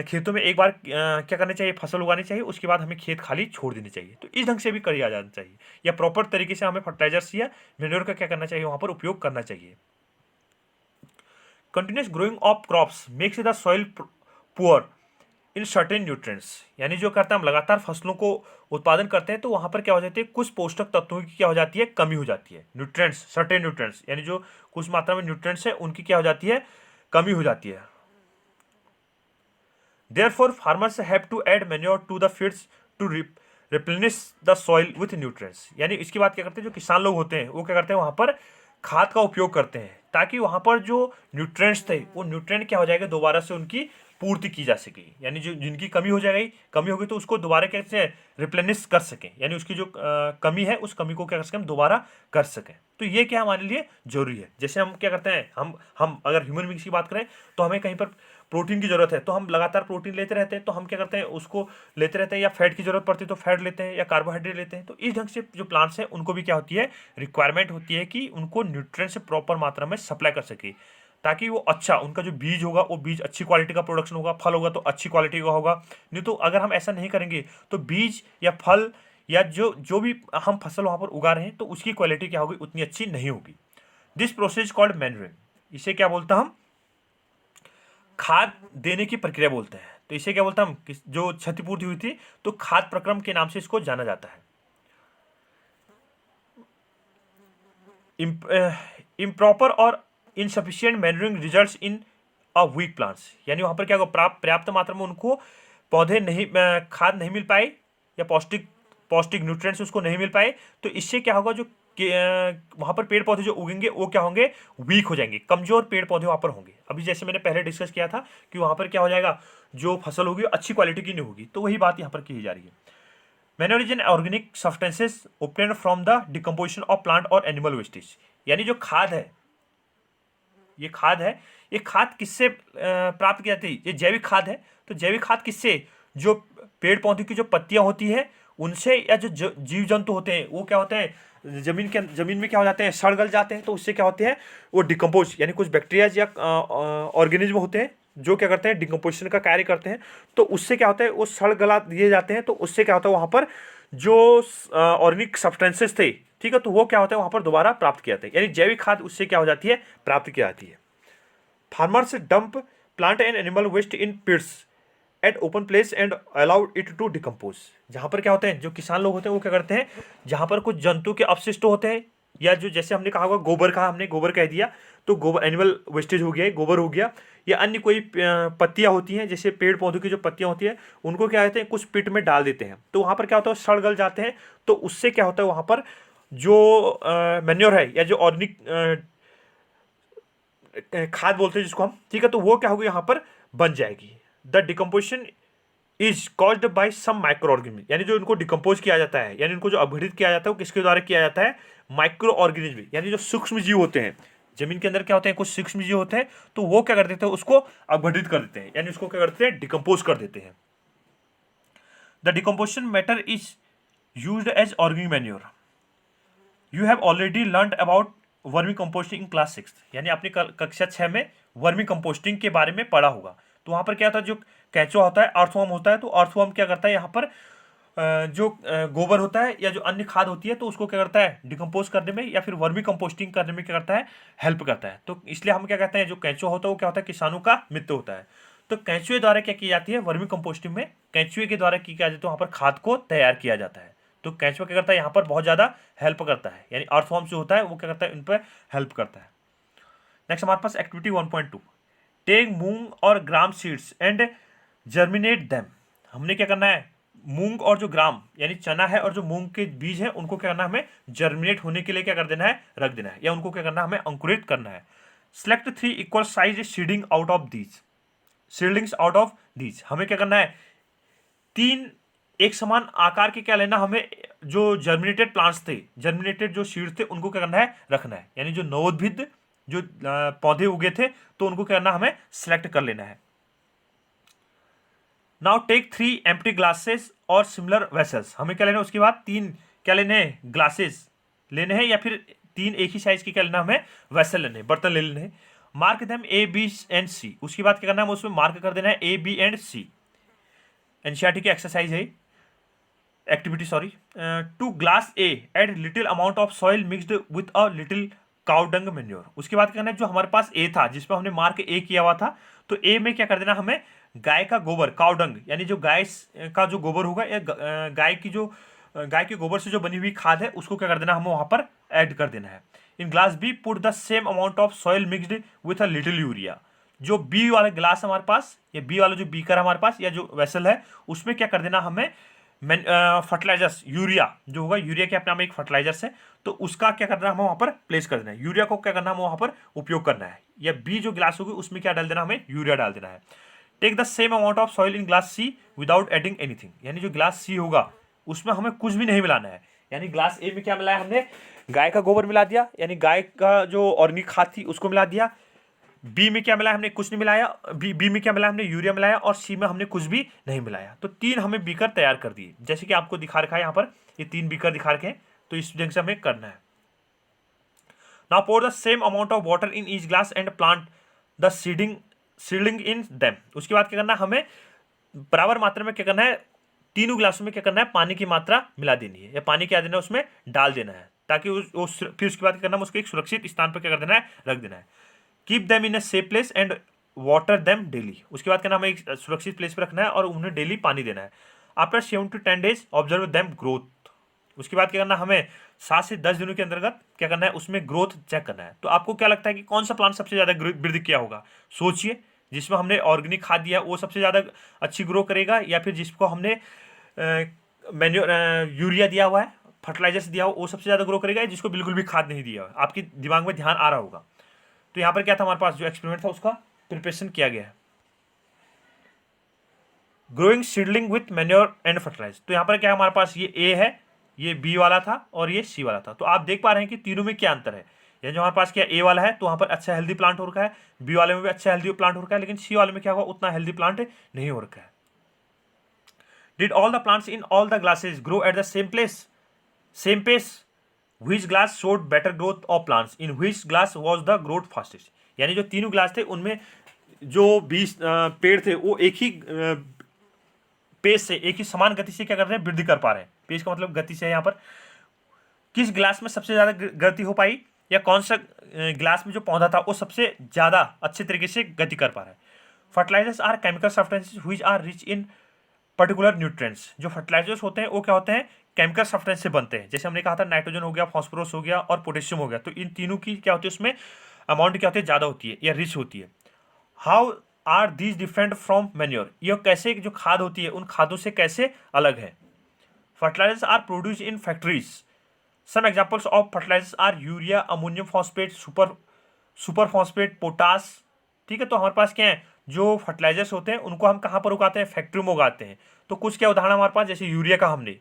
खेतों में एक बार क्या करना चाहिए, फसल उगानी चाहिए, उसके बाद हमें खेत खाली छोड़ देनी चाहिए। तो इस ढंग से भी किया जाना चाहिए, या प्रॉपर तरीके से हमें फर्टिलाइजर्स या मैन्योर का क्या करना चाहिए, वहाँ पर उपयोग करना चाहिए। Continuous growing of crops makes the soil poor in certain nutrients. यानी जो करते हैं, हम लगातार फसलों को उत्पादन करते हैं, तो वहाँ पर क्या हो जाती है, कुछ पोषक तत्वों की क्या हो जाती है, कमी हो जाती है। न्यूट्रिएंट्स, सर्टेन न्यूट्रिएंट्स यानी जो कुछ मात्रा में न्यूट्रिएंट्स है उनकी क्या हो जाती है, कमी हो जाती है। Therefore farmers have to add manure to the feeds to replenish the soil with nutrients. यानी इसकी बात क्या करते हैं, जो किसान लोग होते हैं वो क्या करते हैं, वहाँ पर खाद का उपयोग करते हैं, ताकि वहाँ पर जो न्यूट्रिएंट्स थे वो न्यूट्रिएंट क्या हो जाएगा, दोबारा से उनकी पूर्ति की जा सके। यानी जो जिनकी कमी हो जाएगी, कमी होगी, तो उसको दोबारा कैसे रिप्लेनिश कर सकें, यानी उसकी जो कमी है उस कमी को क्या कर सकें, हम दोबारा कर सकें। तो ये क्या हमारे लिए जरूरी है। जैसे हम क्या करते हैं, हम अगर ह्यूमन बींग्स की बात करें, तो हमें कहीं पर प्रोटीन की जरूरत है, तो हम लगातार प्रोटीन लेते रहते हैं, तो हम क्या करते हैं, उसको लेते रहते हैं। या फैट की जरूरत पड़ती है तो फैट लेते हैं, या कार्बोहाइड्रेट लेते हैं। तो इस ढंग से जो प्लांट्स हैं उनको भी क्या होती है, रिक्वायरमेंट होती है कि उनको न्यूट्रिएंट्स प्रॉपर मात्रा में सप्लाई कर सके, ताकि वो अच्छा, उनका जो बीज होगा वो बीज अच्छी क्वालिटी का प्रोडक्शन होगा, फल होगा तो अच्छी क्वालिटी का होगा। नहीं तो अगर हम ऐसा नहीं करेंगे तो बीज या फल या जो जो भी हम फसल वहाँ पर उगा रहे हैं, तो उसकी क्वालिटी क्या होगी, उतनी अच्छी नहीं होगी। This process called manuring. इसे क्या बोलता हम, खाद देने की प्रक्रिया बोलते हैं। तो इसे क्या बोलते हैं हम, जो क्षतिपूर्ति हुई थी, तो खाद प्रक्रम के नाम से इसको जाना जाता है। इम्प्रॉपर और insufficient manuring results in a weak plants. यानी वहाँ पर क्या होगा, पर्याप्त मात्रा में उनको पौधे नहीं खाद नहीं मिल पाई, या पौष्टिक पौष्टिक न्यूट्रिएंट्स उसको नहीं मिल पाए, तो इससे क्या होगा, जो वहाँ पर पेड़ पौधे जो उगेंगे वो क्या होंगे, वीक हो जाएंगे, कमजोर पेड़ पौधे वहाँ पर होंगे। अभी जैसे मैंने पहले डिस्कस किया था कि वहाँ पर क्या हो जाएगा, जो फसल होगी अच्छी क्वालिटी की नहीं होगी, तो वही बात यहाँ पर की जा रही है। Manure is an organic substances obtained from the decomposition of plant और एनिमल वेस्टेज। यानी जो खाद है, ये खाद है, ये खाद किससे प्राप्त की जाती है, ये जैविक खाद है। तो जैविक खाद किससे, जो पेड़ पौधे की जो पत्तियां होती है उनसे, या जो जीव जंतु होते हैं वो क्या होते हैं, जमीन में क्या हो जाते हैं, सड़ गल जाते हैं, तो उससे क्या होते हैं, वो डिकम्पोज, यानी कुछ बैक्टीरियाज या ऑर्गेनिज्म होते हैं जो क्या करते हैं, डिकम्पोजिशन का कार्य करते हैं। तो उससे क्या होता है, वो सड़ गला दिए जाते हैं, तो उससे क्या होता है, वहाँ पर जो ऑर्गेनिक सब्सटेंसेस थे, ठीक है, तो वो क्या होता है वहाँ पर दोबारा प्राप्त किया जाता है, यानी जैविक खाद उससे क्या हो जाती है, प्राप्त की जाती है। Farmers dump plant and animal waste in pits at open place and allowed it to decompose. जहाँ पर क्या होते हैं, जो किसान लोग होते हैं वो क्या करते हैं, जहाँ पर कुछ जंतु के अपशिष्ट होते हैं, या जो जैसे हमने कहा होगा गोबर का, हमने गोबर कह दिया, तो गोबर एनिमल वेस्टेज हो गया, गोबर हो गया, या अन्य कोई पत्तियां होती हैं, जैसे पेड़ पौधों की जो पत्तियां होती हैं उनको क्या कहते हैं, कुछ पिट में डाल देते हैं, तो वहाँ पर क्या होता है, सड़ गल जाते हैं, तो उससे क्या होता है, वहाँ पर जो मैन्योर है या जो ऑर्गेनिक खाद बोलते हैं जिसको हम, ठीक है, तो वो क्या होगी, यहाँ पर बन जाएगी। The decomposition is caused by some micro organism, यानी जो इनको डिकम्पोज किया जाता है, यानी इनको जो अपघटित किया जाता है वो किसके द्वारा किया जाता है, माइक्रो ऑर्गेनिज्म, यानी जो सूक्ष्म जीव होते हैं जमीन के अंदर, क्या होते हैं, कुछ सूक्ष्म जीव होते हैं, तो वो क्या कर देते हैं, उसको अपघटित कर देते हैं, यानी उसको क्या करते हैं, डिकम्पोज कर देते हैं। The decomposition matter is used as organic manure. You have already learn about vermi composting in class 6, यानी आपने कक्षा 6 में वर्मी कंपोस्टिंग के बारे में पढ़ा होगा। तो वहाँ पर क्या होता है, जो केंचुआ होता है, अर्थवर्म होता है, तो अर्थवर्म क्या करता है, यहाँ पर जो गोबर होता है या जो अन्य खाद होती है, तो उसको क्या करता है, डिकम्पोज करने में या फिर वर्मी कंपोस्टिंग करने में क्या करता है, हेल्प करता है। तो इसलिए हम क्या कहते हैं, जो केंचुआ होता है वो क्या होता है, किसानों का मित्र होता है। तो केंचुए द्वारा क्या की जाती है, वर्मी कंपोस्टिंग में केंचुए के द्वारा की जाती है, तो वहाँ पर खाद को तैयार किया जाता है। तो केंचुआ क्या करता है, यहाँ पर बहुत ज़्यादा हेल्प करता है, यानी अर्थवर्म जो होता है वो क्या करता है, इन पर हेल्प करता है। नेक्स्ट हमारे पास एक्टिविटी 1.2, टेक मूंग और ग्राम सीड्स एंड जर्मिनेट देम। हमने क्या करना है, मूंग और जो ग्राम यानी चना है और जो मूंग के बीज है उनको क्या करना है, हमें जर्मिनेट होने के लिए क्या कर देना है, रख देना है, या उनको क्या करना है, हमें अंकुरित करना है। Select 3 equal size seeding out of these, seedlings out of these. हमें क्या करना है, 3 एक समान आकार के क्या लेना, हमें जो जर्मिनेटेड प्लांट्स थे, जर्मिनेटेड जो सीड्स थे उनको क्या करना है, रखना है, यानी जो नवोद्भिद जो पौधे उगे थे तो उनको क्या करना, हमें सिलेक्ट कर लेना है। नाउ टेक 3 एम्प्टी ग्लासेस और सिमिलर वेसल्स। हमें क्या लेना है, उसके बाद 3 क्या लेने हैं, ग्लासेस लेने हैं, या फिर 3 एक ही साइज के क्या लेना, हमें वेसल लेने हैं, बर्तन ले लेने हैं। Mark them A B and C. उसके बाद क्या करना है, हमें उसमें मार्क कर देना है A B and C. NCERT की एक्सरसाइज है, activity sorry. To glass A add little amount of soil mixed with a little cow dung manure. उसके बाद क्या करना है, जो हमारे पास ए था जिसमें हमने मार्क ए किया हुआ था, तो ए में क्या कर देना, हमें गाय का गोबर, काउ डंग, यानी जो गाय का जो गोबर होगा या गाय के गोबर से जो बनी हुई खाद है उसको क्या कर देना, हमें वहां पर ऐड कर देना है। In glass B put the same amount of soil mixed with a little urea. जो बी वाला ग्लास हमारे पास, या बी वाला जो बीकर हमारे पास या जो वेसल है, उसमें क्या कर देना, हमें फर्टिलाइजर्स, यूरिया जो होगा, यूरिया के अपने में एक फर्टिलाइजर्स है, तो उसका क्या करना है, हमें वहाँ पर प्लेस कर देना है। यूरिया को क्या करना है, हमें वहाँ पर उपयोग करना है, या बी जो ग्लास होगी उसमें क्या डाल देना, हमें यूरिया डाल देना है। Take the same amount of soil in glass C without adding anything, यानी जो ग्लास सी होगा उसमें हमें कुछ भी नहीं मिलाना है। यानी ग्लास ए में क्या मिलाया, हमने गाय का गोबर मिला दिया, यानी गाय का जो ऑर्गेनिक खाद थी उसको मिला दिया। बी में क्या मिलाया, हमने कुछ नहीं मिलाया। बी में क्या मिलाया, हमने यूरिया मिलाया, और सी में हमने कुछ भी नहीं मिलाया। तो 3 हमें बीकर तैयार कर दिए, जैसे कि आपको दिखा रखा है यहाँ पर, ये 3 बीकर दिखा रखे हैं, तो इस ढंग से हमें करना है। Now pour the same amount of water in each glass and plant the seedling in them. उसके बाद क्या करना है, हमें बराबर मात्रा में क्या करना है, तीनों ग्लासों में क्या करना है, पानी की मात्रा मिला देनी है, या पानी क्या देना है, उसमें डाल देना है, ताकि फिर उसके बाद क्या करना है, उसको एक सुरक्षित स्थान पर क्या कर देना है, रख देना है। Keep them in a safe place and water them daily. उसके बाद क्या हमें एक सुरक्षित प्लेस पर रखना है और उन्हें डेली पानी देना है। After 7 to 10 days observe them growth. उसके बाद क्या करना है, हमें 7 से 10 दिनों के अंतर्गत क्या करना है, उसमें ग्रोथ चेक करना है। तो आपको क्या लगता है कि कौन सा प्लांट सबसे ज़्यादा वृद्धि किया होगा, सोचिए। जिसमें हमने ऑर्गेनिक खाद दिया वो सबसे ज़्यादा अच्छी ग्रो करेगा, या फिर जिसको हमने मैन्योर यूरिया दिया हुआ है, फर्टिलाइजर्स दिया हुआ, वो सबसे ज़्यादा ग्रो करेगा जिसको बिल्कुल भी खाद नहीं दिया हुआ है। आपके दिमाग में ध्यान आ रहा होगा। तो यहाँ पर क्या था, हमारे पास जो एक्सपेरिमेंट था उसका प्रिपरेशन किया गया है। Growing seedling with manure and fertilize, तो यहाँ पर क्या हमारे पास ये ए है, ये बी वाला था और ये सी वाला था। तो आप देख पा रहे हैं कि तीनों में क्या अंतर है। ये जो हमारे पास क्या ए वाला है तो वहाँ पर अच्छा हेल्दी प्लांट हो रखा है, बी वाले में भी अच्छा हेल्दी प्लांट हो रखा है, लेकिन सी वाले में क्या होगा, उतना हेल्दी प्लांट नहीं हो रखा है। Did all the plants in all the glasses grow at the same pace which glass showed better growth of plants in which glass was the growth fastest। यानी जो तीनों ग्लास थे उनमें जो 20 पेड़ थे वो एक ही पेस से, एक ही समान गति से क्या कर रहे हैं, वृद्धि कर पा रहे हैं। पेस का मतलब गति से है। यहाँ पर किस ग्लास में सबसे ज्यादा गति हो पाई, या कौन सा ग्लास में जो पौधा था वो सबसे ज्यादा अच्छे तरीके से गति कर पा रहा है। Fertilisers are chemical substances which are rich in particular nutrients. जो फर्टिलाइजर्स होते हैं वो क्या होते हैं, केमिकल सब्सटेंस से बनते हैं। जैसे हमने कहा था नाइट्रोजन हो गया, फास्फोरस हो गया और पोटेशियम हो गया। तो इन तीनों की क्या होती है, उसमें अमाउंट क्या होती है, ज़्यादा होती है या रिच होती है। How are these different from manure, यह कैसे जो खाद होती है उन खादों से कैसे अलग है। Fertilisers are produce in factories. Some examples of fertilizers are urea, ammonium phosphate, super phosphate, potash. ठीक है, तो हमारे पास क्या है, जो फर्टिलाइजर्स होते हैं उनको हम कहाँ पर उगाते हैं, फैक्ट्री में उगाते हैं। तो कुछ क्या उदाहरण हमारे पास, जैसे यूरिया का हमने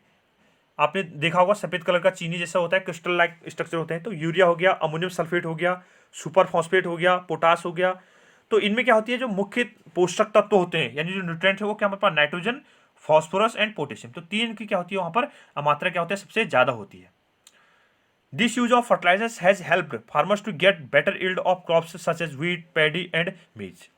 आपने देखा होगा सफेद कलर का चीनी जैसा होता है, क्रिस्टल लाइक स्ट्रक्चर होते हैं। तो यूरिया हो गया, अमोनियम सल्फेट हो गया, सुपर फॉस्फेट हो गया, पोटास हो गया। तो इनमें क्या होती है, जो मुख्य पोषक तत्व होते हैं यानी जो न्यूट्रिएंट है वो क्या हमारे पास, नाइट्रोजन, फॉस्फोरस एंड पोटेशियम। तो तीन की क्या होती है वहां पर मात्रा क्या होती है, सबसे ज्यादा होती है। This use of fertilisers has helped farmers to get better yield of crops such as wheat, paddy and maize.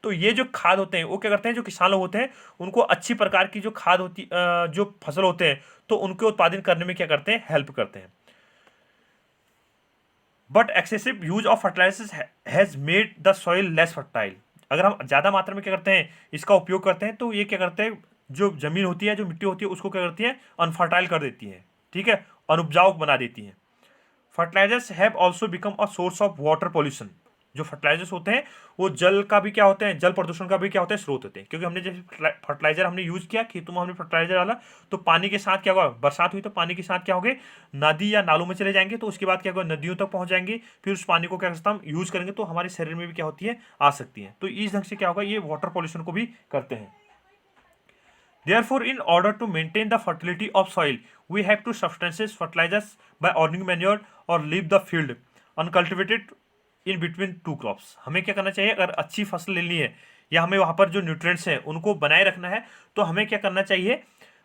तो ये जो खाद होते हैं वो क्या करते हैं, जो किसान लोग होते हैं उनको अच्छी प्रकार की जो खाद होती जो फसल होते हैं तो उनके उत्पादन करने में क्या करते हैं, हेल्प करते हैं। But excessive use of fertilisers has made the soil less fertile. अगर हम ज़्यादा मात्रा में क्या करते हैं, इसका उपयोग करते हैं तो ये क्या करते हैं, जो जमीन होती है, जो मिट्टी होती है उसको क्या करती है, अनफर्टाइल कर देती है। ठीक है, अनुपजाऊ बना देती है। Fertilisers have also become a source of water pollution. जो फर्टिलाइजर्स होते हैं वो जल का भी क्या होते हैं, जल प्रदूषण का भी क्या होता है, स्रोत होते हैं। क्योंकि हमने जैसे फर्टिलाइजर हमने यूज किया खेतों में, हमने फर्टिलाइजर डाला तो पानी के साथ क्या होगा, बरसात हुई तो पानी के साथ क्या होंगे, नदी या नालों में चले जाएंगे। तो उसके बाद क्या होगा, नदियों तक पहुंच जाएंगे। फिर उस पानी को क्या करता हम यूज करेंगे तो हमारे शरीर में भी क्या होती है, आ सकती है। तो इस ढंग से क्या होगा, ये वाटर पॉल्यूशन को भी करते हैं। Therefore, in order to maintain the fertility of soil, we have to substances fertilizers by organic manure or leave the field uncultivated in between two crops। हमें क्या करना चाहिए, अगर अच्छी फसल लेनी है या हमें वहाँ पर जो न्यूट्रिएंट्स हैं उनको बनाए रखना है तो हमें क्या करना चाहिए,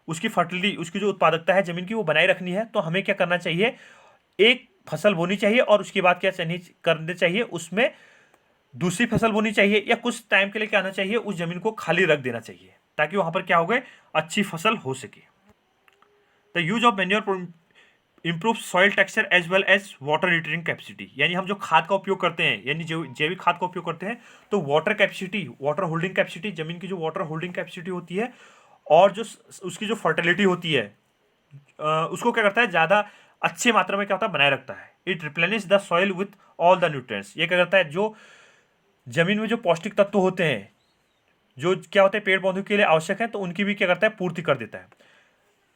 उसकी फर्टिलिटी, उसकी जो उत्पादकता है जमीन की वो बनाए रखनी है। तो हमें क्या करना चाहिए, एक फसल बोनी चाहिए और उसके बाद क्या करना चाहिए, उसमें दूसरी फसल बोनी चाहिए या कुछ टाइम के लिए क्या आना चाहिए, उस जमीन को खाली रख देना चाहिए ताकि वहां पर क्या हो गए, अच्छी फसल हो सके। The use of manure improve soil texture as well as water retaining capacity. यानी हम जो खाद का उपयोग करते हैं, यानी जैविक खाद का उपयोग करते हैं तो water capacity, water holding capacity, जमीन की जो वाटर होल्डिंग कैपेसिटी होती है और जो उसकी जो फर्टिलिटी होती है उसको क्या करता है, ज़्यादा अच्छी मात्रा में क्या होता है, बनाए रखता है। It replenish the soil with all the nutrients. ये क्या करता है, जो जमीन में जो पौष्टिक तत्व होते हैं जो क्या होते हैं पेड़ पौधों के लिए आवश्यक है तो उनकी भी क्या करता है, पूर्ति कर देता है।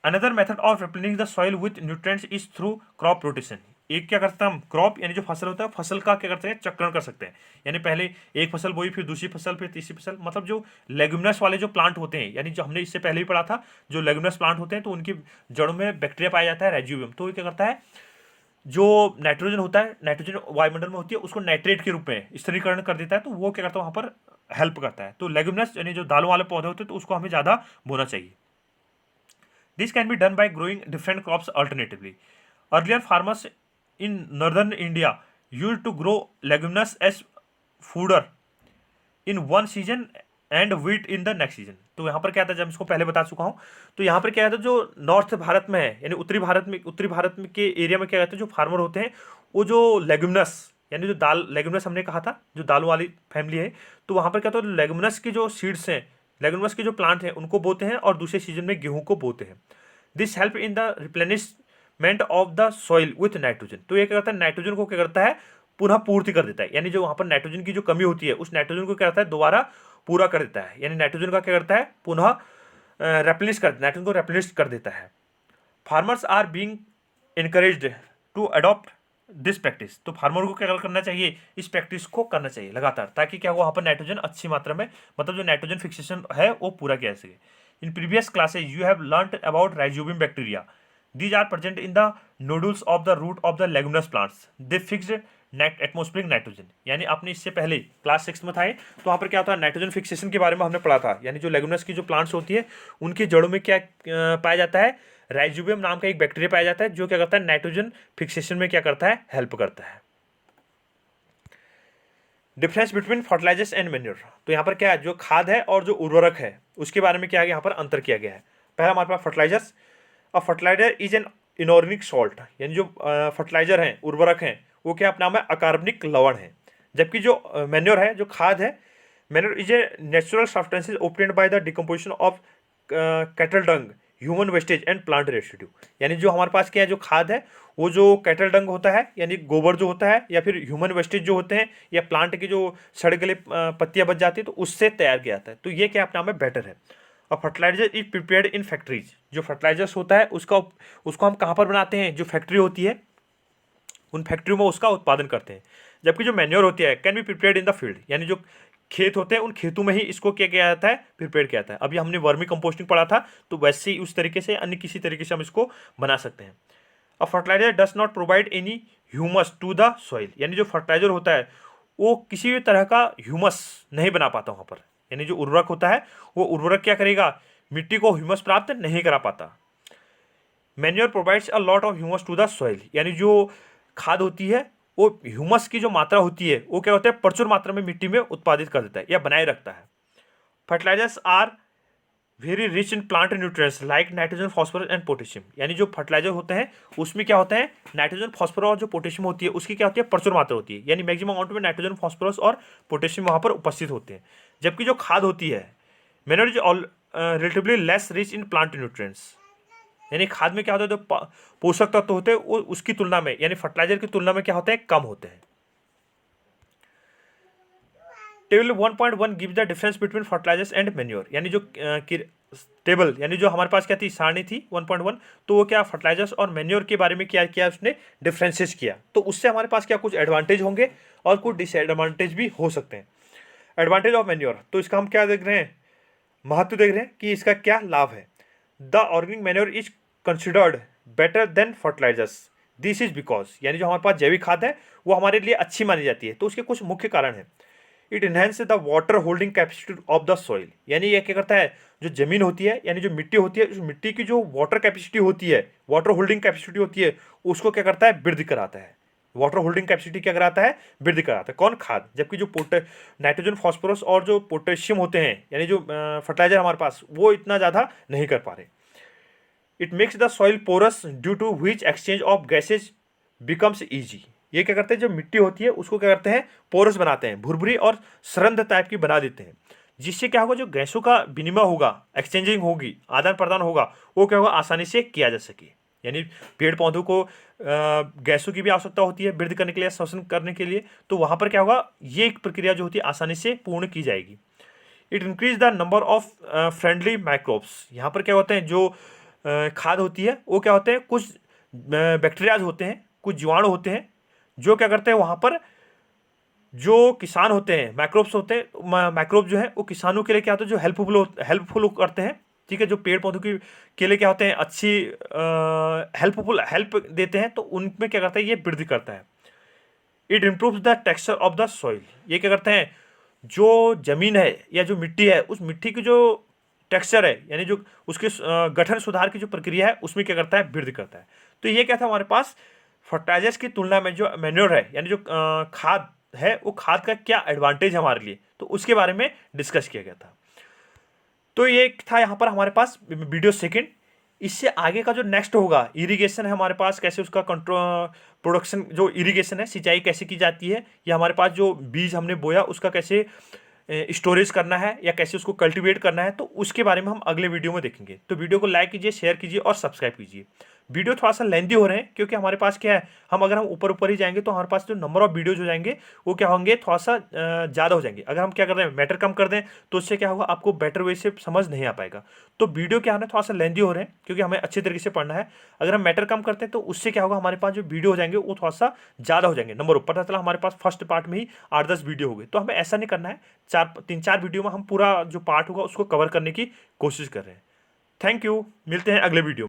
Another method of replanning the soil with nutrients is through crop rotation. एक क्या करता है, हम क्रॉप यानी जो फसल होता है फसल का क्या करते हैं, चक्रण कर सकते हैं। यानी पहले एक फसल बोई, फिर दूसरी फसल, फिर तीसरी फसल। मतलब जो लेग्यूमिनस वाले जो प्लांट होते हैं, यानी जो हमने इससे पहले ही पढ़ा था, जो लेग्यूमिनस प्लांट होते हैं तो उनकी जड़ों में बैक्टीरिया पाया जाता है, रेजिडियम। तो ये क्या करता है, जो नाइट्रोजन होता है, नाइट्रोजन वायुमंडल में होती है, उसको नाइट्रेट के रूप में स्थिरीकरण कर देता है। तो वो क्या करता है, वहाँ पर हेल्प करता है। तो लेग्यूमिनस यानी जो दालों वाले पौधे होते हैं तो उसको हमें ज़्यादा बोना चाहिए। This can be done by growing different crops alternatively. Earlier farmers in northern India use to grow leguminous as fodder in one season and wheat in the next season. तो यहाँ पर क्या था, जब इसको पहले बता चुका हूँ। तो यहाँ पर क्या था, जो नॉर्थ भारत में है यानी उत्तरी भारत में के एरिया में क्या कहते हैं, जो फार्मर होते हैं वो जो लेग्यूमिनस यानी जो दाल, लेग्यूमिनस हमने कहा था जो दालों वाली फैमिली है, तो वहाँ पर क्या होता है, लेग्यूमिनस की जो सीड्स हैं, लेग्यूमिनस के जो प्लांट हैं उनको बोते हैं और दूसरे सीजन में गेहूँ को बोते हैं। This help in the replenishment of the soil with nitrogen. तो ये क्या करता है, नाइट्रोजन को क्या करता है, पुनः पूर्ति कर देता है। यानी जो वहाँ पर नाइट्रोजन की जो कमी होती है उस नाइट्रोजन को क्या करता है, दोबारा पूरा कर देता है। यानी नाइट्रोजन का क्या करता है, पुनः नाइट्रोजन को रेप्लिश कर देता है। Farmers are being encouraged to adopt this practice. तो फार्मर को क्या करना चाहिए, इस प्रैक्टिस को करना चाहिए लगातार, ताकि क्या हो वहाँ पर नाइट्रोजन अच्छी मात्रा में, मतलब जो नाइट्रोजन फिक्सेशन है वो पूरा किया जा सके। In previous classes you have learned about rhizobium bacteria. These are present in the nodules of the root of the leguminous plants. They fixed atmospheric nitrogen. यानी आपने इससे पहले क्लास 6 में था तो वहाँ पर क्या होता है, नाइट्रोजन फिक्सेशन के बारे में हमने पढ़ा था। यानी जो लेगुमिनस की जो प्लांट्स होती है उनकी जड़ों में क्या पाया जाता है, राइजोबियम नाम का एक बैक्टीरिया पाया जाता है, जो क्या करता है, नाइट्रोजन फिक्सेशन में क्या करता है, हेल्प करता है। Difference between fertilisers and manure. तो यहाँ पर क्या है, जो खाद है और जो उर्वरक है उसके बारे में क्या है, यहाँ पर अंतर किया गया है। पहला हमारे पास fertilizers. A fertilizer is an inorganic salt. यानी जो फर्टिलाइजर हैं, उर्वरक हैं, वो क्या अपना नाम है, अकार्बनिक लवण है। जबकि जो मैन्योर है, जो खाद है, manure is a natural substances obtained by the decomposition of cattle Dang, human wastage and plant residue. यानी जो हमारे पास क्या है, जो खाद है, वो जो कैटल डंग होता है, यानी गोबर जो होता है, या फिर ह्यूमन वेस्टेज जो होते हैं, या प्लांट की जो सड़ गले पत्तियां बच जाती है, तो उससे तैयार किया जाता है। तो ये क्या अपना नाम है, बेटर है। और fertiliser is prepared in factories. जो फर्टिलाइजर्स होता है उसको हम कहाँ पर बनाते हैं, जो फैक्ट्री होती है उन फैक्ट्रियों में उसका उत्पादन करते हैं। जबकि जो मैन्योर होती है can be prepared in the field. यानी जो खेत होते हैं उन खेतों में ही इसको क्या किया जाता है, प्रिपेयर किया जाता है। अभी हमने वर्मी कंपोस्टिंग पढ़ा था, तो वैसे ही उस तरीके से अन्य किसी तरीके से हम इसको बना सकते हैं। A fertilizer does not provide any humus to the soil. यानी जो फर्टिलाइजर होता है वो किसी भी तरह का ह्यूमस नहीं बना पाता वहाँ पर। यानी जो उर्वरक होता है वो उर्वरक क्या करेगा, मिट्टी को ह्यूमस प्राप्त नहीं करा पाता। Manure provides a lot of humus to the soil. यानी जो खाद होती है वो ह्यूमस की जो मात्रा होती है वो क्या होता है, प्रचुर मात्रा में मिट्टी में उत्पादित कर देता है या बनाए रखता है। Fertilisers are very rich in plant nutrients like nitrogen, phosphorus and potassium. यानी जो फर्टिलाइजर होते हैं उसमें क्या होता है, नाइट्रोजन, फॉस्फोरस और जो पोटेशियम होती है उसकी क्या होती है, प्रचुर मात्रा होती है। यानी मैक्सिमम अमाउंट में नाइट्रोजन, फॉस्फोरस और पोटेशियम वहाँ पर उपस्थित होते हैं। जबकि जो खाद होती है मैंने relatively less rich in plant nutrients. यानी खाद में क्या होता है, जो पोषक तत्व होते हैं वो उसकी तुलना में, यानी फर्टिलाइजर की तुलना में क्या होते हैं, कम होते हैं। Table 1.1 give the difference between fertilisers and manure. यानी जो टेबल, यानी जो हमारे पास क्या थी, सारणी थी 1.1, तो वो क्या फर्टिलाइजर्स और मैन्योर के बारे में क्या किया उसने, डिफरेंसेस किया। तो उससे हमारे पास क्या कुछ एडवांटेज होंगे और कुछ डिसएडवांटेज भी हो सकते हैं। एडवांटेज ऑफ मैन्योर, तो इसका हम क्या देख रहे हैं, महत्व देख रहे हैं कि इसका क्या लाभ है। The organic manure is considered better than fertilisers. This is because, यानी जो हमारे पास जैविक खाद है वो हमारे लिए अच्छी मानी जाती है। तो उसके कुछ मुख्य कारण हैं। It enhance the water holding capacity of the soil. यानी ये क्या करता है, जो जमीन होती है, यानी जो मिट्टी होती है, उस मिट्टी की जो वाटर कैपेसिटी होती है, वाटर होल्डिंग कैपेसिटी होती है, उसको क्या करता है, वृद्धि कराता है। वाटर होल्डिंग कैपेसिटी क्या कराता है, वृद्धि कराता है। कौन, खाद। जबकि जो नाइट्रोजन, फॉस्फोरस और जो पोटेशियम होते हैं, यानी जो फर्टिलाइजर हमारे पास, वो इतना ज़्यादा नहीं कर पा रहे। It makes the soil porous due to which exchange of gases becomes easy. ये क्या करते हैं, जो मिट्टी होती है उसको क्या करते हैं, पोरस बनाते हैं, भुरभुरी और सरंध टाइप की बना देते हैं, जिससे क्या होगा, जो गैसों का विनिमय होगा, एक्सचेंजिंग होगी, आदान प्रदान होगा, वो क्या होगा, आसानी से किया जा सके। यानी पेड़ पौधों को गैसों की भी आवश्यकता होती है वृद्धि करने के लिए, श्वसन करने के लिए, तो वहाँ पर क्या होगा, ये एक प्रक्रिया जो होती है आसानी से पूर्ण की जाएगी। It increase the number of friendly microbes. यहाँ पर क्या होते हैं, जो खाद होती है वो क्या होते हैं, कुछ बैक्टीरियाज होते हैं, कुछ जीवाणु होते हैं, जो क्या करते हैं, वहाँ पर जो किसान होते हैं, माइक्रोब्स होते हैं, माइक्रोब जो है वो किसानों के लिए क्या होता है, जो हेल्पफुल करते हैं। ठीक है, जो पेड़ पौधों के लिए क्या होते हैं, अच्छी हेल्प देते हैं, तो उनमें क्या करता है, ये वृद्धि करता है। It improves the texture of the soil. ये क्या करते हैं, जो जमीन है या जो मिट्टी है, उस मिट्टी की जो टेक्सचर है, यानी जो उसके गठन सुधार की जो प्रक्रिया है, उसमें क्या करता है, वृद्धि करता है। तो ये क्या था हमारे पास, फर्टिलाइजर्स की तुलना में जो मैन्योर है, यानी जो खाद है, वो खाद का क्या एडवांटेज है हमारे लिए, तो उसके बारे में डिस्कस किया गया था। तो ये था यहाँ पर हमारे पास वीडियो सेकंड। इससे आगे का जो नेक्स्ट होगा, इरिगेशन है हमारे पास, कैसे उसका कंट्रोल, प्रोडक्शन, जो इरिगेशन है, सिंचाई कैसे की जाती है, या हमारे पास जो बीज हमने बोया उसका कैसे स्टोरेज करना है या कैसे उसको कल्टीवेट करना है, तो उसके बारे में हम अगले वीडियो में देखेंगे। तो वीडियो को लाइक कीजिए, शेयर कीजिए और सब्सक्राइब कीजिए। वीडियो थोड़ा सा लेंदी हो रहे हैं क्योंकि हमारे पास क्या है, हम अगर हम ऊपर ऊपर ही जाएंगे तो हमारे पास जो नंबर ऑफ वीडियोज हो जाएंगे वो क्या होंगे, थोड़ा सा ज़्यादा हो जाएंगे। अगर हम क्या कर रहे हैं, मैटर कम कर दें तो उससे क्या होगा, आपको बेटर वे से समझ नहीं आ पाएगा। तो वीडियो क्या है ना, थोड़ा सा लेंदी हो रहे हैं क्योंकि हमें अच्छे तरीके से पढ़ना है। अगर हम मैटर कम करते हैं तो उससे क्या होगा, हमारे पास जो वीडियो हो जाएंगे वो थोड़ा सा ज़्यादा हो जाएंगे। नंबर पता चला हमारे पास फर्स्ट पार्ट में ही 8-10 वीडियो हो गए, तो हमें ऐसा नहीं करना है। 3-4 वीडियो में हम पूरा जो पार्ट होगा उसको कवर करने की कोशिश कर रहे हैं। थैंक यू, मिलते हैं अगले वीडियो।